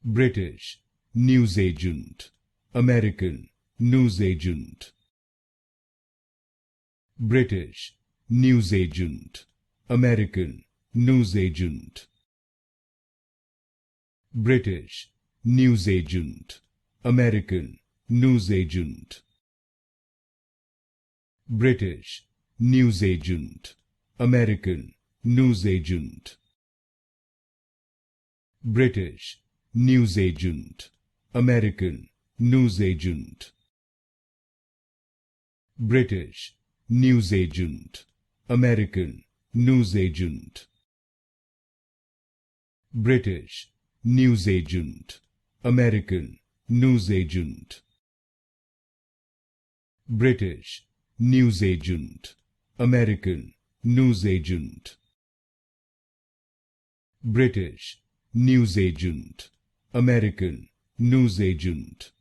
British newsagent, American newsagent. British newsagent, American newsagent. British newsagent, American newsagent. British newsagent, American newsagent. British newsagent, American newsagent. British newsagent, American newsagent. British newsagent, American newsagent. British newsagent, American newsagent. British newsagent, American newsagent.